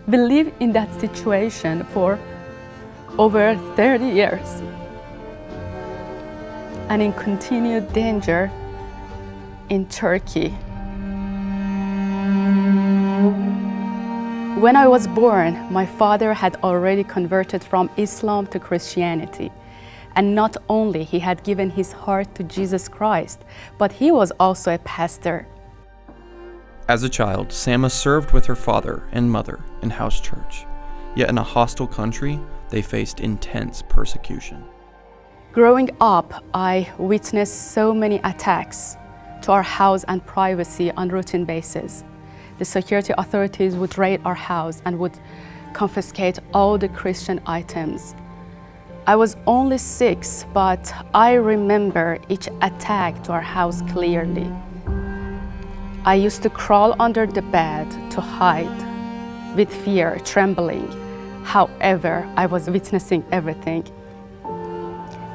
We live in that situation for over 30 years and in continued danger in Turkey. When I was born, my father had already converted from Islam to Christianity. And not only he had given his heart to Jesus Christ, but he was also a pastor. As a child, Sama served with her father and mother in house church. Yet in a hostile country, they faced intense persecution. Growing up, I witnessed so many attacks to our house and privacy on routine basis. The security authorities would raid our house and would confiscate all the Christian items. I was only 6, but I remember each attack to our house clearly. I used to crawl under the bed to hide with fear, trembling. However, I was witnessing everything.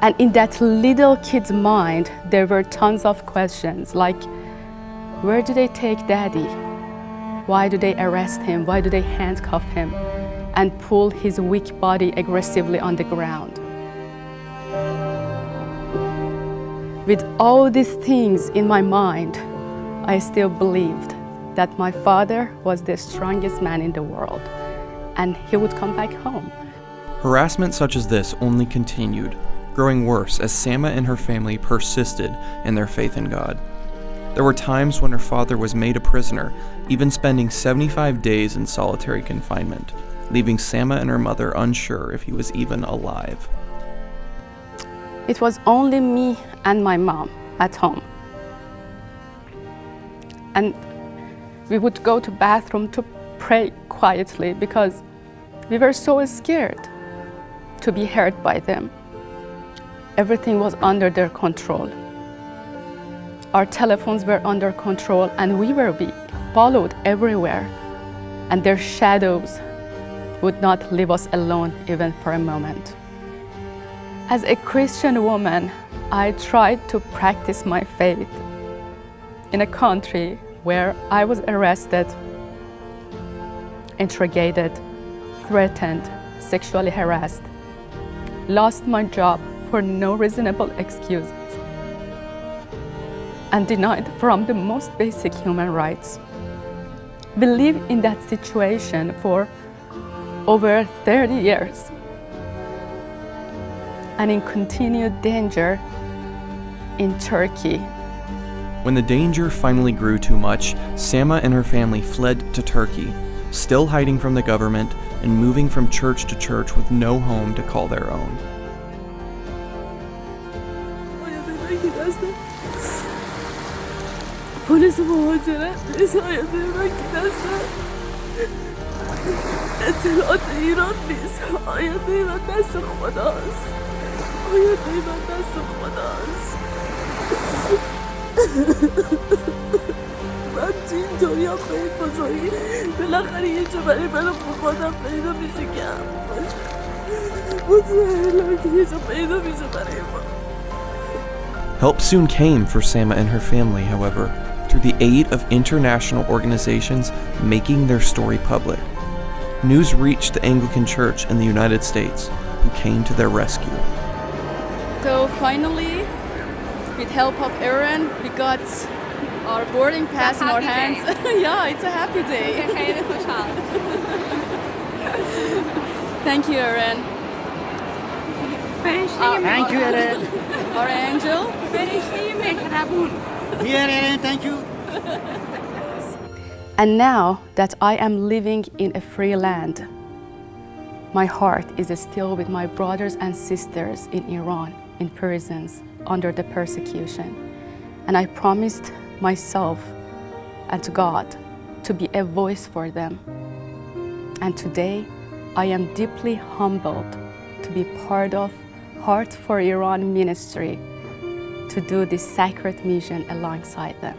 And in that little kid's mind, there were tons of questions like, where do they take Daddy? Why do they arrest him? Why do they handcuff him and pull his weak body aggressively on the ground? With all these things in my mind, I still believed that my father was the strongest man in the world and he would come back home. Harassment such as this only continued, growing worse as Sama and her family persisted in their faith in God. There were times when her father was made a prisoner, even spending 75 days in solitary confinement, leaving Sama and her mother unsure if he was even alive. It was only me and my mom at home. And we would go to the bathroom to pray quietly because we were so scared to be hurt by them. Everything was under their control. Our telephones were under control and we were being followed everywhere. And their shadows would not leave us alone even for a moment. As a Christian woman, I tried to practice my faith in a country where I was arrested, interrogated, threatened, sexually harassed, lost my job for no reasonable excuses, and denied from the most basic human rights. We live in that situation for over 30 years and in continued danger in Turkey. When the danger finally grew too much, Sama and her family fled to Turkey, still hiding from the government and moving from church to church with no home to call their own. پلیس مهاجرت نشاید من گرفتن اطلاعات ایران نیست آینده من دست خداست آینده من دست خداست من اینطوری هم به این بزرگی بالاخره یه جا برای من خودم پیدا میشه که مطمئنم که یه جا پیدا میشه برای من. Help soon came for Sama and her family, however, through the aid of international organizations making their story public. News reached the Anglican Church in the United States, who came to their rescue. So finally, with help of Aaron, we got our boarding pass in our hands. Yeah, it's a happy day. Thank you, Aaron. Thank you, Aaron. Our angel. Here, Aaron, thank you. And now that I am living in a free land, my heart is still with my brothers and sisters in Iran, in prisons, under the persecution. And I promised myself and to God to be a voice for them. And today, I am deeply humbled to be part of Heart for Iran ministry to do this sacred mission alongside them.